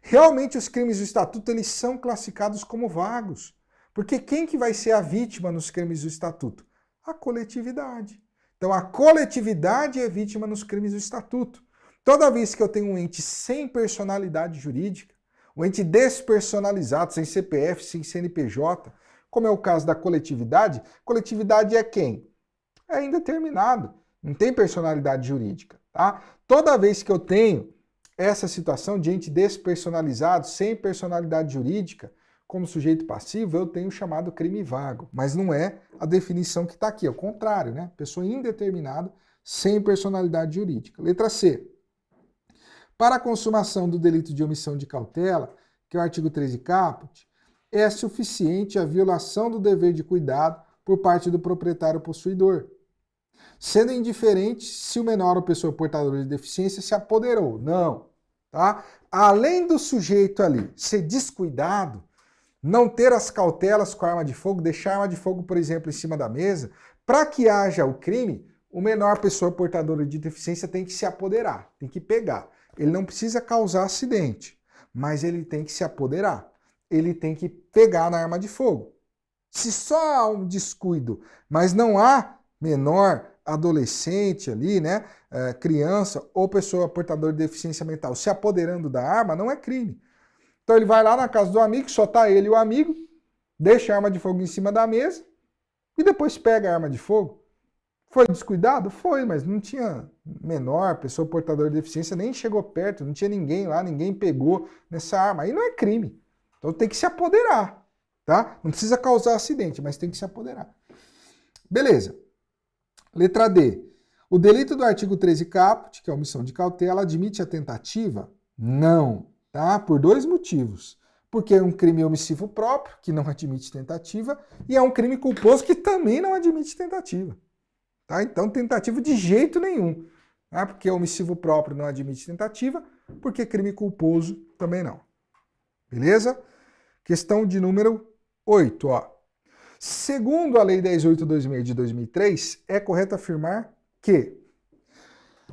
Realmente os crimes do Estatuto eles são classificados como vagos. Porque quem que vai ser a vítima nos crimes do Estatuto? A coletividade. Então a coletividade é vítima nos crimes do Estatuto. Toda vez que eu tenho um ente sem personalidade jurídica, um ente despersonalizado, sem CPF, sem CNPJ, como é o caso da coletividade é quem? É indeterminado, não tem personalidade jurídica. Tá? Toda vez que eu tenho essa situação de ente despersonalizado, sem personalidade jurídica, como sujeito passivo, eu tenho o chamado crime vago. Mas não é a definição que está aqui, é o contrário, né? Pessoa indeterminada, sem personalidade jurídica. Letra C. Para a consumação do delito de omissão de cautela, que é o artigo 13 caput, é suficiente a violação do dever de cuidado por parte do proprietário possuidor, sendo indiferente se o menor ou pessoa portadora de deficiência se apoderou. Não. Tá? Além do sujeito ali ser descuidado, não ter as cautelas com a arma de fogo, deixar a arma de fogo, por exemplo, em cima da mesa, para que haja o crime, o menor pessoa portadora de deficiência tem que se apoderar, tem que pegar. Ele não precisa causar acidente, mas ele tem que se apoderar. Ele tem que pegar na arma de fogo. Se só há um descuido, mas não há menor, adolescente ali, né, criança ou pessoa portadora de deficiência mental se apoderando da arma, não é crime. Então ele vai lá na casa do amigo, só tá ele e o amigo, deixa a arma de fogo em cima da mesa e depois pega a arma de fogo. Foi descuidado? Foi, mas não tinha menor, pessoa portadora de deficiência, nem chegou perto, não tinha ninguém lá, ninguém pegou nessa arma. Aí não é crime. Então tem que se apoderar, tá? Não precisa causar acidente, mas tem que se apoderar. Beleza. Letra D. O delito do artigo 13 caput, que é a omissão de cautela, admite a tentativa? Não, tá? Por dois motivos. Porque é um crime omissivo próprio, que não admite tentativa, e é um crime culposo que também não admite tentativa. Tá? Então, tentativa de jeito nenhum. Tá? Porque omissivo próprio não admite tentativa, porque crime culposo também não. Beleza? Questão de número 8, ó. Segundo a Lei 10.826 de 2003, é correto afirmar que...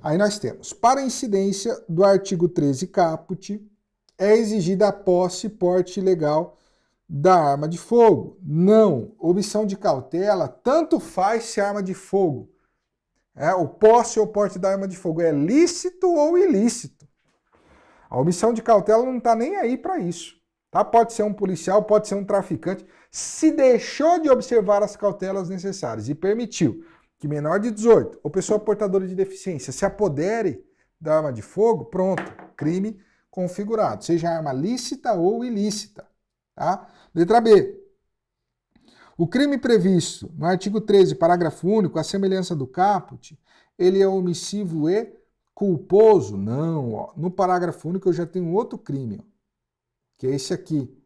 Aí nós temos, para a incidência do artigo 13 caput, é exigida a posse e porte ilegal da arma de fogo. Não, omissão de cautela, tanto faz se arma de fogo. O posse ou porte da arma de fogo é lícito ou ilícito. A omissão de cautela não está nem aí para isso. Tá? Pode ser um policial, pode ser um traficante. Se deixou de observar as cautelas necessárias e permitiu que menor de 18 ou pessoa portadora de deficiência se apodere da arma de fogo, pronto, crime configurado, seja arma lícita ou ilícita. Tá? Letra B. O crime previsto no artigo 13, parágrafo único, a semelhança do caput, ele é omissivo e culposo? Não. Ó. No parágrafo único eu já tenho outro crime, ó, que é esse aqui.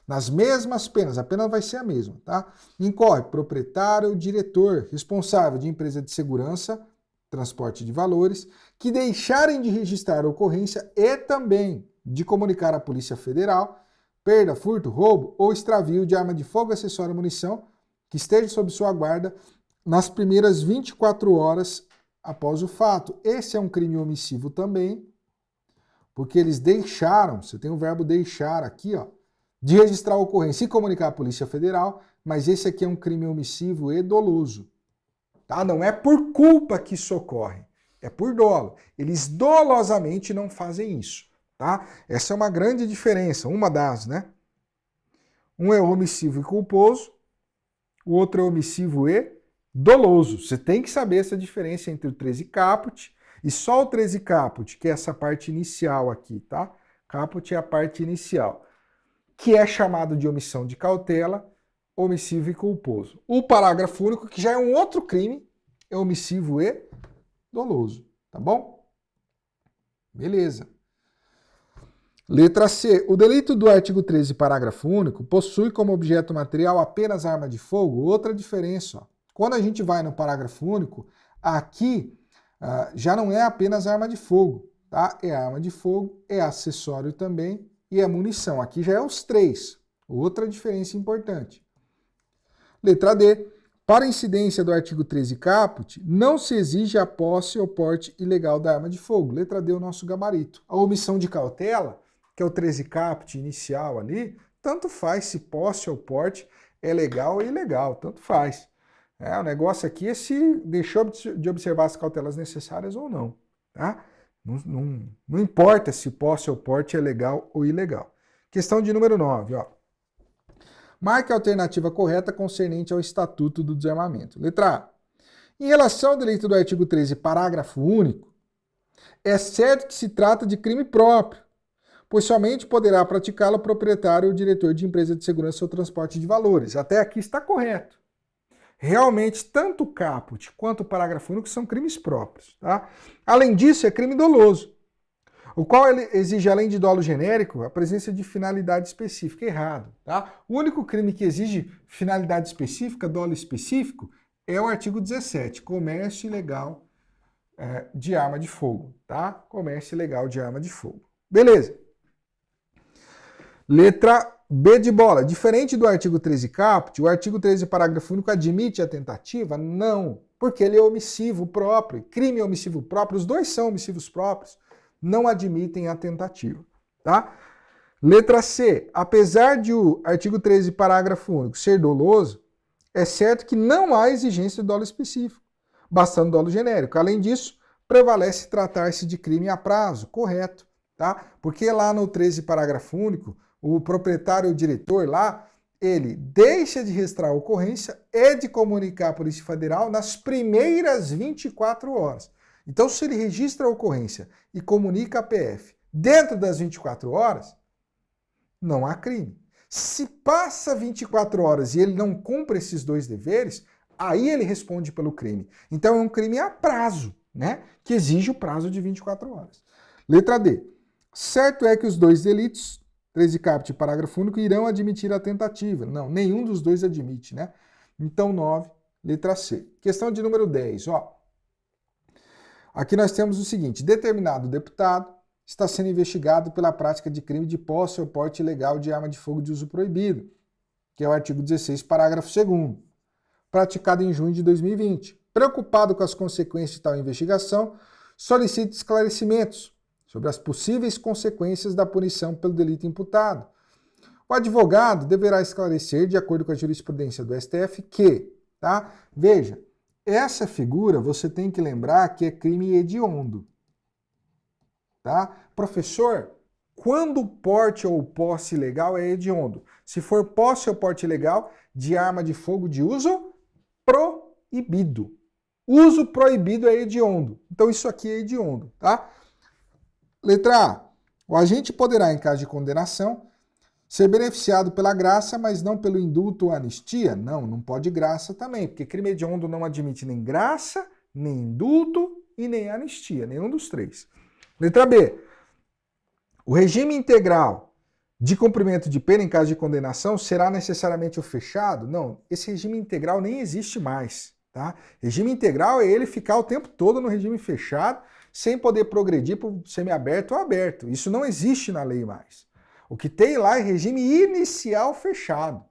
Nas mesmas penas, a pena vai ser a mesma, tá? Incorre proprietário ou diretor responsável de empresa de segurança, transporte de valores, que deixarem de registrar a ocorrência e também de comunicar à Polícia Federal perda, furto, roubo ou extravio de arma de fogo, acessório e munição que esteja sob sua guarda nas primeiras 24 horas após o fato. Esse é um crime omissivo também, porque eles deixaram, você tem o verbo deixar aqui, ó, de registrar a ocorrência e comunicar à Polícia Federal, mas esse aqui é um crime omissivo e doloso. Tá? Não é por culpa que isso ocorre, é por dolo. Eles dolosamente não fazem isso. Tá? Essa é uma grande diferença, uma das, né? Um é omissivo e culposo, o outro é omissivo e doloso. Você tem que saber essa diferença entre o 13 caput e só o 13 caput, que é essa parte inicial aqui, tá? Caput é a parte inicial, que é chamado de omissão de cautela, omissivo e culposo. O parágrafo único, que já é um outro crime, é omissivo e doloso, tá bom? Beleza. Letra C. O delito do artigo 13, parágrafo único, possui como objeto material apenas arma de fogo. Outra diferença, ó. Quando a gente vai no parágrafo único, aqui já não é apenas arma de fogo, tá? É arma de fogo, é acessório também e é munição. Aqui já é os três. Outra diferença importante. Letra D. Para incidência do artigo 13 caput, não se exige a posse ou porte ilegal da arma de fogo. Letra D é o nosso gabarito. A omissão de cautela, que é o 13 caput inicial ali, tanto faz se posse ou porte é legal ou ilegal, tanto faz. O negócio aqui é se deixou de observar as cautelas necessárias ou não. Tá? Não importa se posse ou porte é legal ou ilegal. Questão de número 9. Ó. Marque a alternativa correta concernente ao Estatuto do Desarmamento. Letra A. Em relação ao delito do artigo 13, parágrafo único, é certo que se trata de crime próprio, pois somente poderá praticá-lo o proprietário ou diretor de empresa de segurança ou transporte de valores. Até aqui está correto. Realmente, tanto o caput quanto o parágrafo único são crimes próprios. Tá? Além disso, é crime doloso, o qual ele exige, além de dolo genérico, a presença de finalidade específica. Errado. Tá? O único crime que exige finalidade específica, dolo específico, é o artigo 17, comércio ilegal de arma de fogo. Tá? Comércio ilegal de arma de fogo. Beleza. Letra B de bola. Diferente do artigo 13 caput, o artigo 13, parágrafo único, admite a tentativa? Não, porque ele é omissivo próprio. Crime omissivo próprio, os dois são omissivos próprios, não admitem a tentativa. Tá? Letra C. Apesar de o artigo 13, parágrafo único, ser doloso, é certo que não há exigência de dolo específico, bastando dolo genérico. Além disso, prevalece tratar-se de crime a prazo. Correto. Tá? Porque lá no 13, parágrafo único, o proprietário ou diretor lá, ele deixa de registrar a ocorrência e de comunicar à Polícia Federal nas primeiras 24 horas. Então, se ele registra a ocorrência e comunica à PF dentro das 24 horas, não há crime. Se passa 24 horas e ele não cumpre esses dois deveres, aí ele responde pelo crime. Então, é um crime a prazo, né? Que exige o prazo de 24 horas. Letra D. Certo é que os dois delitos, 13 caput e parágrafo único, irão admitir a tentativa. Não, nenhum dos dois admite, né? Então, 9, letra C. Questão de número 10, ó. Aqui nós temos o seguinte: determinado deputado está sendo investigado pela prática de crime de posse ou porte ilegal de arma de fogo de uso proibido, que é o artigo 16, parágrafo 2º, praticado em junho de 2020. Preocupado com as consequências de tal investigação, solicita esclarecimentos sobre as possíveis consequências da punição pelo delito imputado. O advogado deverá esclarecer, de acordo com a jurisprudência do STF, que, tá? Veja, essa figura você tem que lembrar que é crime hediondo. Tá? Professor, quando porte ou posse ilegal é hediondo? Se for posse ou porte ilegal de arma de fogo de uso proibido. Uso proibido é hediondo. Então isso aqui é hediondo, tá? Letra A. O agente poderá, em caso de condenação, ser beneficiado pela graça, mas não pelo indulto ou anistia? Não, não pode graça também, porque crime hediondo não admite nem graça, nem indulto e nem anistia, nenhum dos três. Letra B. O regime integral de cumprimento de pena em caso de condenação será necessariamente o fechado? Não, esse regime integral nem existe mais. Tá? Regime integral é ele ficar o tempo todo no regime fechado, sem poder progredir para o semiaberto ou aberto. Isso não existe na lei mais. O que tem lá é regime inicial fechado.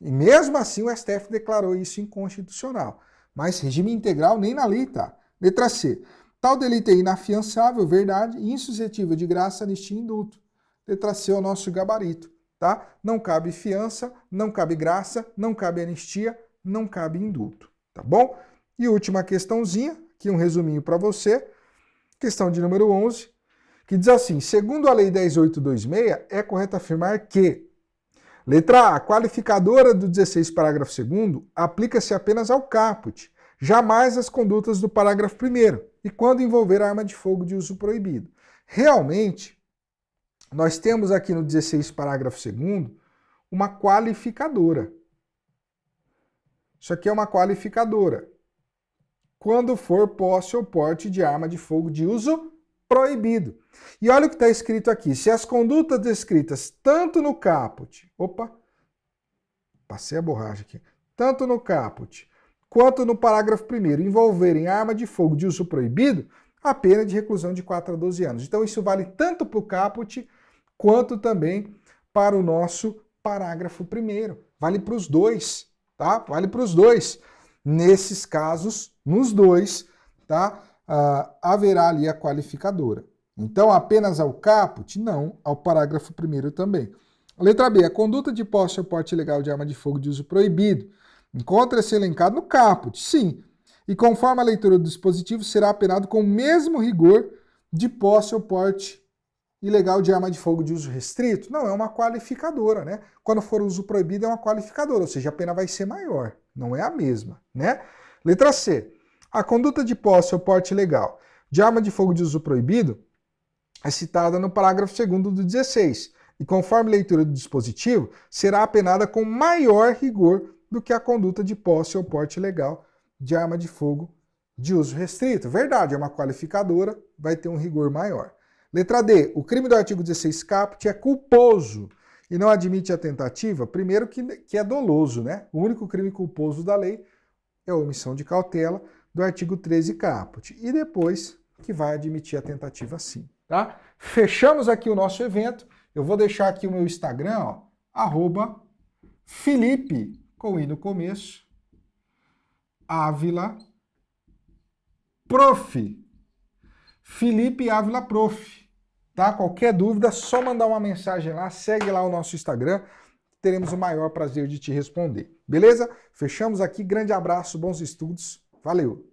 E mesmo assim o STF declarou isso inconstitucional. Mas regime integral nem na lei tá. Letra C. Tal delito é inafiançável, verdade, e insuscetível de graça, anistia e indulto. Letra C é o nosso gabarito, tá? Não cabe fiança, não cabe graça, não cabe anistia, não cabe indulto, tá bom? E última questãozinha, aqui um resuminho para você, questão de número 11, que diz assim, segundo a Lei 10.826, é correto afirmar que letra A, a qualificadora do 16, parágrafo 2º, aplica-se apenas ao caput, jamais às condutas do parágrafo 1º, e quando envolver arma de fogo de uso proibido. Realmente, nós temos aqui no 16, parágrafo 2º, uma qualificadora. Isso aqui é uma qualificadora. Quando for posse ou porte de arma de fogo de uso proibido. E olha o que está escrito aqui. Se as condutas descritas tanto no caput, passei a borracha aqui, tanto no caput quanto no parágrafo 1º envolverem arma de fogo de uso proibido, a pena de reclusão de 4 a 12 anos. Então isso vale tanto para o caput quanto também para o nosso parágrafo 1º. Vale para os dois, tá? Vale para os dois. Nesses casos, nos dois, tá? Haverá ali a qualificadora. Então, apenas ao caput? Não, ao parágrafo 1º também. Letra B, a conduta de posse ou porte ilegal de arma de fogo de uso proibido encontra-se elencado no caput, sim. E conforme a leitura do dispositivo, será apenado com o mesmo rigor de posse ou porte ilegal de arma de fogo de uso restrito? Não, é uma qualificadora, né? Quando for uso proibido é uma qualificadora, ou seja, a pena vai ser maior, não é a mesma, né? Letra C. A conduta de posse ou porte ilegal de arma de fogo de uso proibido é citada no parágrafo 2º do 16, e conforme a leitura do dispositivo, será apenada com maior rigor do que a conduta de posse ou porte ilegal de arma de fogo de uso restrito. Verdade, é uma qualificadora, vai ter um rigor maior. Letra D. O crime do artigo 16 caput é culposo e não admite a tentativa, primeiro que é doloso, né? O único crime culposo da lei é a omissão de cautela do artigo 13 caput. E depois que vai admitir a tentativa sim, tá? Fechamos aqui o nosso evento. Eu vou deixar aqui o meu Instagram, ó, @Felipe, com i no começo, Ávila Prof. Felipe Ávila Prof. Tá? Qualquer dúvida, só mandar uma mensagem lá, segue lá o nosso Instagram, teremos o maior prazer de te responder. Beleza? Fechamos aqui, grande abraço, bons estudos, valeu!